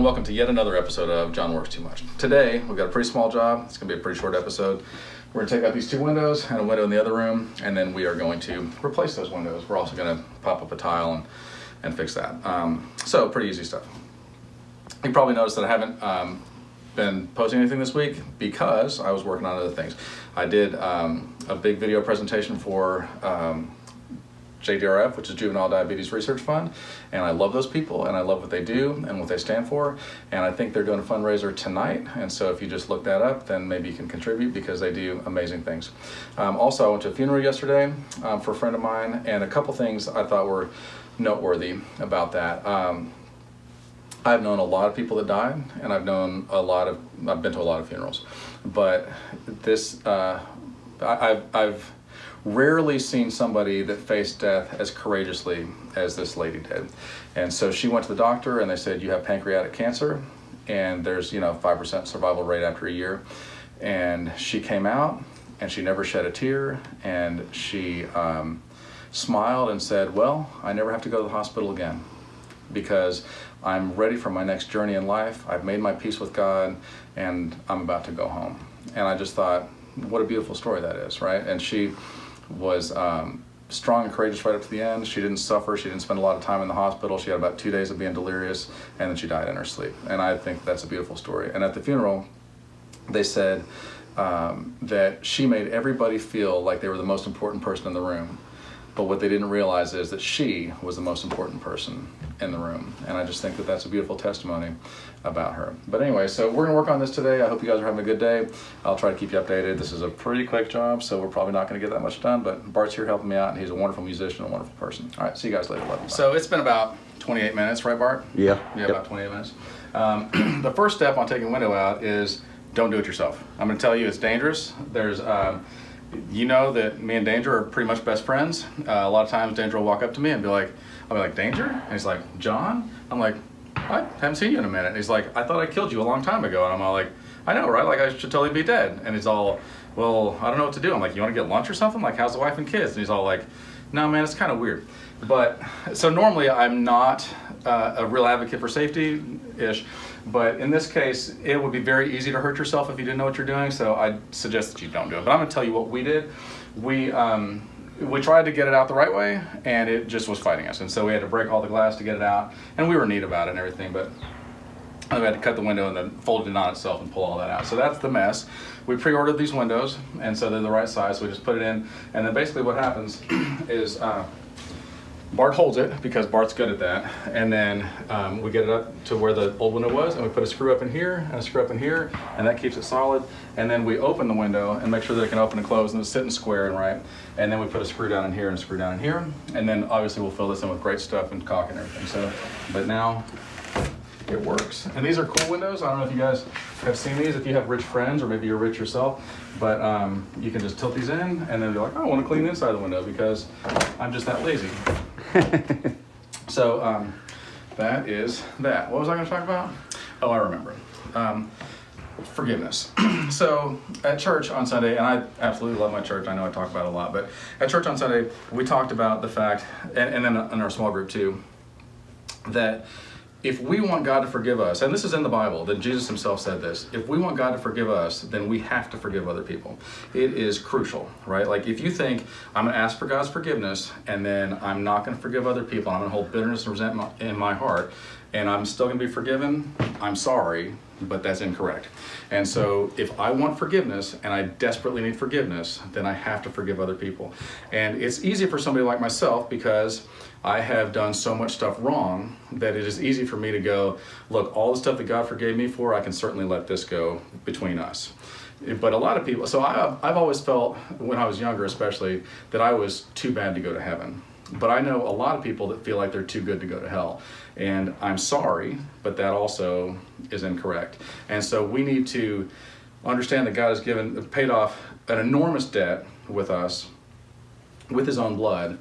and welcome to yet another episode of John Works Too Much. Today, we've got a pretty small job. It's going to be a pretty short episode. We're going to take out these two windows and a window in the other room, and then we are going to replace those windows. We're also going to pop up a tile and fix that. So, pretty easy stuff. You probably noticed that I haven't been posting anything this week because I was working on other things. I did a big video presentation for JDRF, which is Juvenile Diabetes Research Fund, and I love those people and I love what they do and what they stand for, and I think they're doing a fundraiser tonight, and so if you just look that up, then maybe you can contribute because they do amazing things. Also, I went to a funeral yesterday for a friend of mine, and a couple things I thought were noteworthy about that. I've known a lot of people that died, and I've been to a lot of funerals, but this, I've rarely seen somebody that faced death as courageously as this lady did. And so she went to the doctor and they said, you have pancreatic cancer and there's 5% survival rate after a year. And she came out and she never shed a tear, and she smiled and said, well, I never have to go to the hospital again because I'm ready for my next journey in life. I've made my peace with God and I'm about to go home. And I just thought, what a beautiful story that is, right? And she was strong and courageous right up to the end. She didn't suffer. She didn't spend a lot of time in the hospital. She had about 2 days of being delirious, and then she died in her sleep. And I think that's a beautiful story. And at the funeral, they said that she made everybody feel like they were the most important person in the room. But what they didn't realize is that she was the most important person in the room. And I just think that that's a beautiful testimony about her. But anyway, so we're gonna work on this today. I hope you guys are having a good day. I'll try to keep you updated. This is a pretty quick job, so we're probably not gonna get that much done, but Bart's here helping me out, and he's a wonderful musician, a wonderful person. All right, see you guys later. Love you. So it's been about 28 minutes, right, Bart? Yeah. Yeah, about 28 minutes. The first step on taking a window out is don't do it yourself. I'm gonna tell you it's dangerous. There's, you know that me and Danger are pretty much best friends. A lot of times Danger will walk up to me and I'll be like, Danger? And he's like, John? I'm like, I haven't seen you in a minute. And he's like, I thought I killed you a long time ago. And I'm all like, I know, right? Like, I should totally be dead. And he's all, well, I don't know what to do. I'm like, you want to get lunch or something? Like, how's the wife and kids? And he's all like, no, man, it's kind of weird. But, so normally I'm not a real advocate for safety-ish, but in this case, it would be very easy to hurt yourself if you didn't know what you're doing, so I suggest that you don't do it. But I'm gonna tell you what we did. We tried to get it out the right way, and it just was fighting us. And so we had to break all the glass to get it out, and we were neat about it and everything, but we had to cut the window and then fold it on itself and pull all that out. So that's the mess. We pre-ordered these windows, and so they're the right size, so we just put it in, and then basically what happens is Bart holds it because Bart's good at that, and then we get it up to where the old window was, and we put a screw up in here and a screw up in here, and that keeps it solid. And then we open the window and make sure that it can open and close and it's sitting square and right. And then we put a screw down in here and a screw down in here, and then obviously we'll fill this in with great stuff and caulk and everything. So, but now it works. And these are cool windows. I don't know if you guys have seen these, if you have rich friends or maybe you're rich yourself, but you can just tilt these in and then be like, oh, I want to clean the inside of the window because I'm just that lazy. So that is that. What was I going to talk about? Oh, I remember. Forgiveness. So at church on Sunday, and I absolutely love my church, I know I talk about it a lot, but at church on Sunday, we talked about the fact, and then in our small group too, that if we want God to forgive us, and this is in the Bible, that Jesus himself said this, if we want God to forgive us, then we have to forgive other people. It is crucial, right? Like if you think, I'm gonna ask for God's forgiveness, and then I'm not gonna forgive other people, I'm gonna hold bitterness and resentment in my heart, and I'm still gonna be forgiven, I'm sorry, but that's incorrect. And so if I want forgiveness and I desperately need forgiveness, then I have to forgive other people. And it's easy for somebody like myself because I have done so much stuff wrong that it is easy for me to go, look, all the stuff that God forgave me for, I can certainly let this go between us. But a lot of people, so I've always felt, when I was younger especially, that I was too bad to go to heaven. But I know a lot of people that feel like they're too good to go to hell. And I'm sorry, but that also is incorrect. And so we need to understand that God has paid off an enormous debt with us, with his own blood,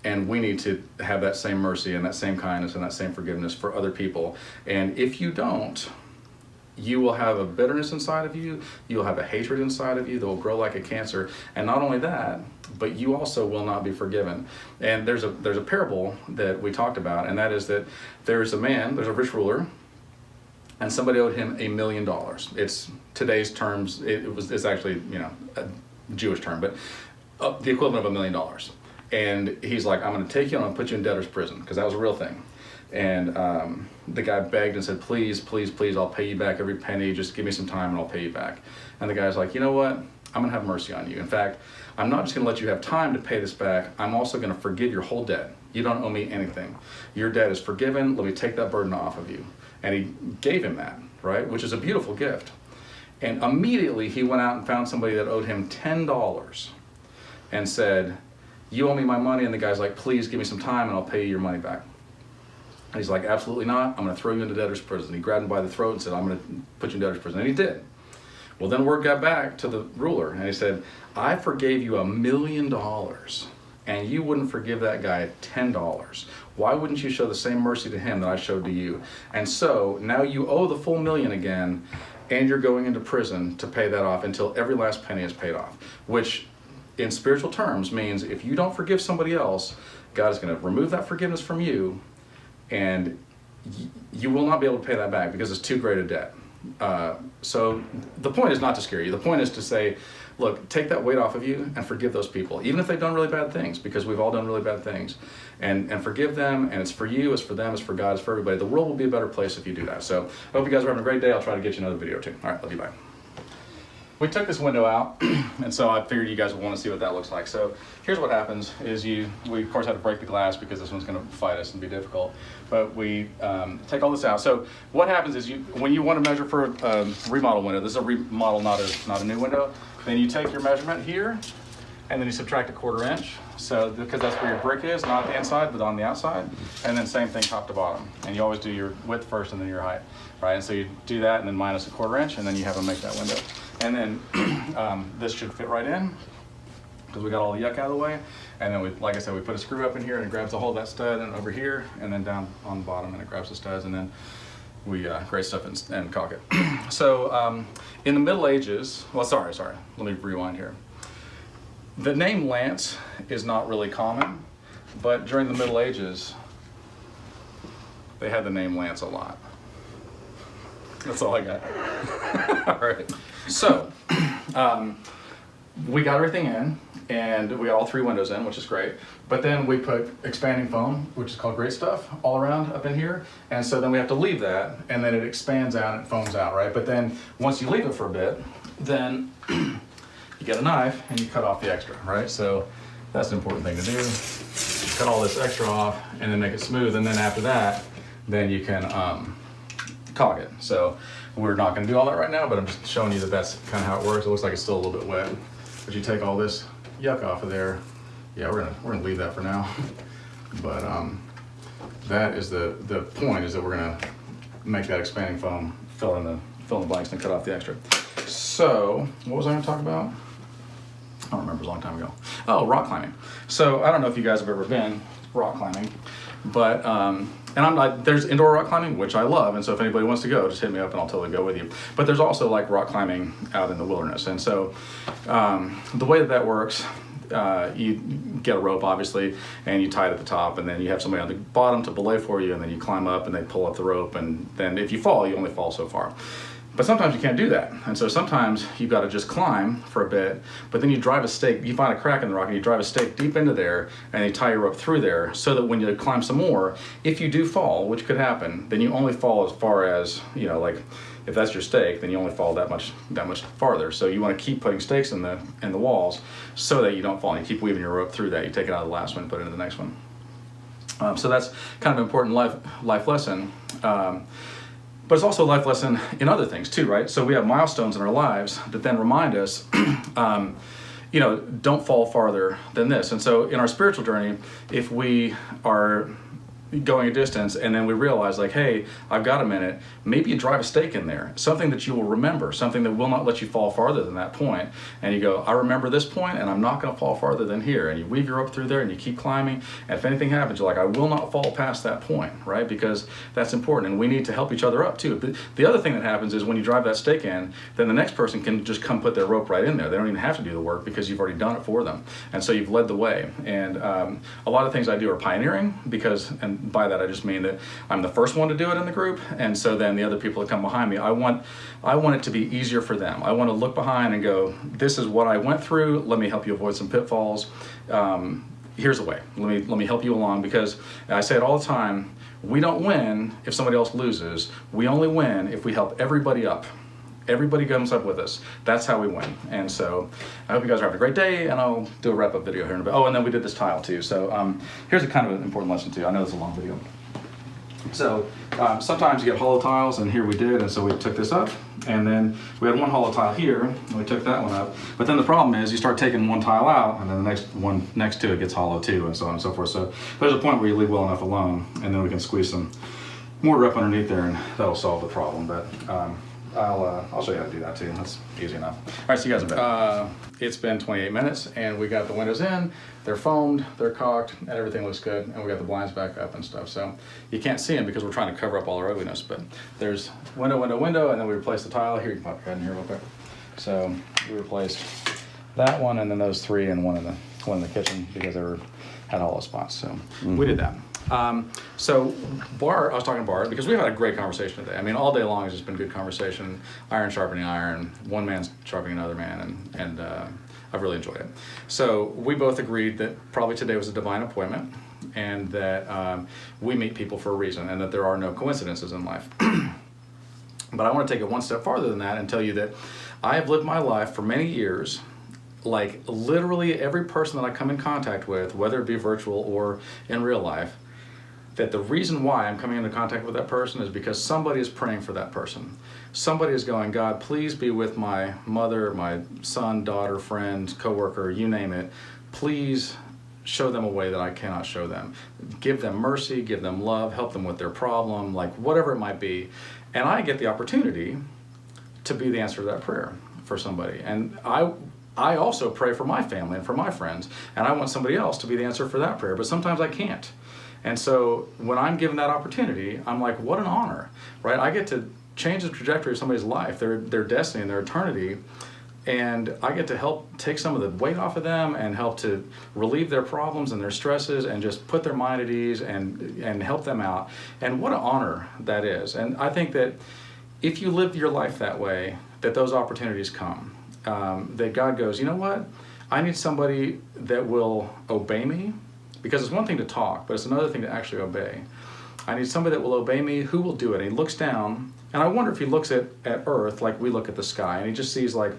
and we need to have that same mercy and that same kindness and that same forgiveness for other people. And if you don't, you will have a bitterness inside of you, you'll have a hatred inside of you that will grow like a cancer, and not only that, but you also will not be forgiven. And there's a parable that we talked about, and that is that there's a rich ruler, and somebody owed him $1 million. It's today's terms, it's actually, you know, a Jewish term, but the equivalent of $1 million. And he's like, I'm gonna take you and I'm gonna put you in debtor's prison, because that was a real thing. And the guy begged and said, please, please, please, I'll pay you back every penny, just give me some time and I'll pay you back. And the guy's like, you know what, I'm gonna have mercy on you. In fact, I'm not just gonna let you have time to pay this back, I'm also gonna forgive your whole debt. You don't owe me anything. Your debt is forgiven, let me take that burden off of you. And he gave him that, right? Which is a beautiful gift. And immediately he went out and found somebody that owed him $10 and said, you owe me my money. And the guy's like, please give me some time and I'll pay you your money back. And he's like, absolutely not, I'm gonna throw you into debtor's prison. He grabbed him by the throat and said, I'm gonna put you in debtor's prison. And he did. Well, then word got back to the ruler and he said, I forgave you $1 million and you wouldn't forgive that guy $10. Why wouldn't you show the same mercy to him that I showed to you? And so now you owe the full $1 million again, and you're going into prison to pay that off until every last penny is paid off, which in spiritual terms means if you don't forgive somebody else, God is going to remove that forgiveness from you, and you will not be able to pay that back because it's too great a debt. So the point is not to scare you. The point is to say, look, take that weight off of you and forgive those people, even if they've done really bad things, because we've all done really bad things. And forgive them, and it's for you, it's for them, it's for God, it's for everybody. The world will be a better place if you do that. So I hope you guys are having a great day. I'll try to get you another video or two. All right, love you, bye. We took this window out, and so I figured you guys would want to see what that looks like. So here's what happens is we of course had to break the glass because this one's going to fight us and be difficult. But we take all this out. So what happens is when you want to measure for a remodel window, this is a remodel, not a new window, then you take your measurement here, and then you subtract 1/4 inch. So because that's where your brick is, not the inside, but on the outside. And then same thing top to bottom. And you always do your width first and then your height, right? And so you do that and then minus 1/4 inch, and then you have them make that window. And then this should fit right in because we got all the yuck out of the way. And then like I said, we put a screw up in here and it grabs a hold of that stud, and over here, and then down on the bottom, and it grabs the studs, and then we grade stuff and caulk it. So in the Middle Ages, well, sorry, let me rewind here. The name Lance is not really common, but during the Middle Ages, they had the name Lance a lot. That's all I got. All right. So we got everything in, and we got all 3 windows in, which is great. But then we put expanding foam, which is called Great Stuff, all around up in here. And so then we have to leave that, and then it expands out and it foams out, right? But then once you leave it for a bit, then you get a knife and you cut off the extra, right? So that's an important thing to do. Cut all this extra off and then make it smooth. And then after that, then you can caulk it. So we're not gonna do all that right now, but I'm just showing you that that's kind of how it works. It looks like it's still a little bit wet. But you take all this yuck off of there. Yeah, we're gonna leave that for now. But that is the point, is that we're gonna make that expanding foam, fill in the blanks and cut off the extra. So what was I gonna talk about? I don't remember, it was a long time ago. Oh, rock climbing. So I don't know if you guys have ever been rock climbing, but and there's indoor rock climbing, which I love, and so if anybody wants to go, just hit me up and I'll totally go with you. But there's also like rock climbing out in the wilderness, and so the way that works, you get a rope, obviously, and you tie it at the top, and then you have somebody on the bottom to belay for you, and then you climb up and they pull up the rope, and then if you fall, you only fall so far. But sometimes you can't do that, and so sometimes you've got to just climb for a bit, but then you drive a stake, you find a crack in the rock and you drive a stake deep into there, and you tie your rope through there, so that when you climb some more, if you do fall, which could happen, then you only fall as far as, you know, like if that's your stake, then you only fall that much farther. So you want to keep putting stakes in the walls so that you don't fall, and you keep weaving your rope through that. You take it out of the last one and put it into the next one. So that's kind of an important life lesson. But it's also a life lesson in other things too, right? So we have milestones in our lives that then remind us, you know, don't fall farther than this. And so in our spiritual journey, if we are going a distance and then we realize like, hey, I've got a minute, maybe you drive a stake in there, something that you will remember, something that will not let you fall farther than that point. And you go, I remember this point and I'm not gonna fall farther than here. And you weave your rope through there and you keep climbing. And if anything happens, you're like, I will not fall past that point, right? Because that's important, and we need to help each other up too. But the other thing that happens is when you drive that stake in, then the next person can just come put their rope right in there. They don't even have to do the work because you've already done it for them. And so you've led the way. And a lot of things I do are pioneering, because, and by that I just mean that I'm the first one to do it in the group, and so then the other people that come behind me, I want it to be easier for them. I want to look behind and go, this is what I went through, let me help you avoid some pitfalls. Here's a way, let me help you along, because I say it all the time, we don't win if somebody else loses. We only win if we help everybody up. Everybody comes up with us. That's how we win. And so I hope you guys are having a great day, and I'll do a wrap-up video here in a bit. Oh, and then we did this tile too. So here's a kind of an important lesson too. I know it's a long video. So sometimes you get hollow tiles, and here we did, and so we took this up, and then we had one hollow tile here, and we took that one up. But then the problem is you start taking one tile out, and then the next one next to it gets hollow too, and so on and so forth. So there's a point where you leave well enough alone, and then we can squeeze some mortar up underneath there, and that'll solve the problem. But I'll show you how to do that too. That's easy enough. All right, see you guys in a bit. It's been 28 minutes, and we got the windows in. They're foamed, they're caulked, and everything looks good. And we got the blinds back up and stuff. So you can't see them because we're trying to cover up all our ugliness. But there's window, window, window, and then we replaced the tile. Here, you can pop your head in here real quick. So we replaced that one, and then those three, and one in the kitchen because they had hollow spots. So we did that. So I was talking to Bart because we've had a great conversation today. I mean, all day long it's just been good conversation, iron sharpening iron, one man's sharpening another man, and I've really enjoyed it. So we both agreed that probably today was a divine appointment, and that we meet people for a reason, and that there are no coincidences in life. But I want to take it one step farther than that and tell you that I have lived my life for many years like literally every person that I come in contact with, whether it be virtual or in real life, that the reason why I'm coming into contact with that person is because somebody is praying for that person. Somebody is going, God, please be with my mother, my son, daughter, friend, coworker, you name it. Please show them a way that I cannot show them. Give them mercy, give them love, help them with their problem, like whatever it might be. And I get the opportunity to be the answer to that prayer for somebody. And I also pray for my family and for my friends, and I want somebody else to be the answer for that prayer, but sometimes I can't. And so when I'm given that opportunity, I'm like, what an honor, right? I get to change the trajectory of somebody's life, their destiny and their eternity, and I get to help take some of the weight off of them and help to relieve their problems and their stresses and just put their mind at ease and help them out. And what an honor that is. And I think that if you live your life that way, that those opportunities come. That God goes, you know what? I need somebody that will obey me, because it's one thing to talk, but it's another thing to actually obey. I need somebody that will obey me. Who will do it? And he looks down, and I wonder if he looks at Earth like we look at the sky, and he just sees like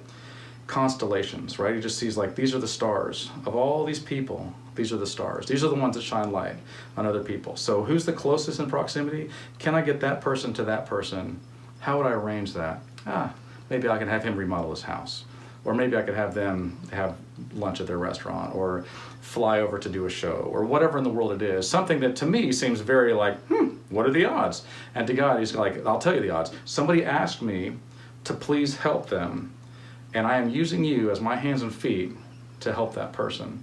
constellations, right? He just sees like, these are the stars. Of all these people, these are the stars. These are the ones that shine light on other people. So who's the closest in proximity? Can I get that person to that person? How would I arrange that? Maybe I can have him remodel his house. Or maybe I could have them have lunch at their restaurant, or fly over to do a show, or whatever in the world it is. Something that to me seems very like, what are the odds? And to God, he's like, I'll tell you the odds. Somebody asked me to please help them, and I am using you as my hands and feet to help that person.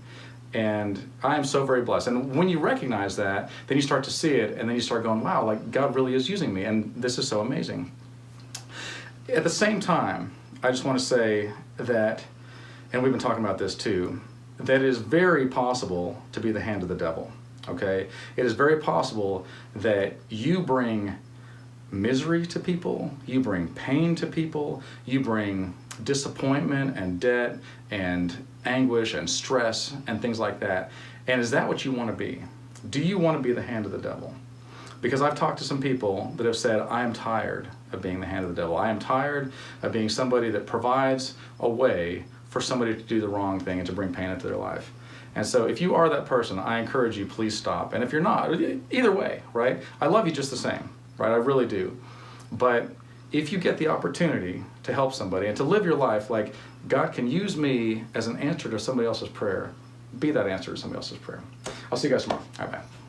And I am so very blessed. And when you recognize that, then you start to see it, and then you start going, wow, like God really is using me, and this is so amazing. At the same time, I just want to say that, and we've been talking about this too, that it is very possible to be the hand of the devil, okay? It is very possible that you bring misery to people, you bring pain to people, you bring disappointment and debt and anguish and stress and things like that. And is that what you want to be? Do you want to be the hand of the devil? Because I've talked to some people that have said, I am tired of being the hand of the devil. I am tired of being somebody that provides a way for somebody to do the wrong thing and to bring pain into their life. And so if you are that person, I encourage you, please stop. And if you're not, either way, right? I love you just the same, right? I really do. But if you get the opportunity to help somebody and to live your life like God can use me as an answer to somebody else's prayer, be that answer to somebody else's prayer. I'll see you guys tomorrow. All right, bye.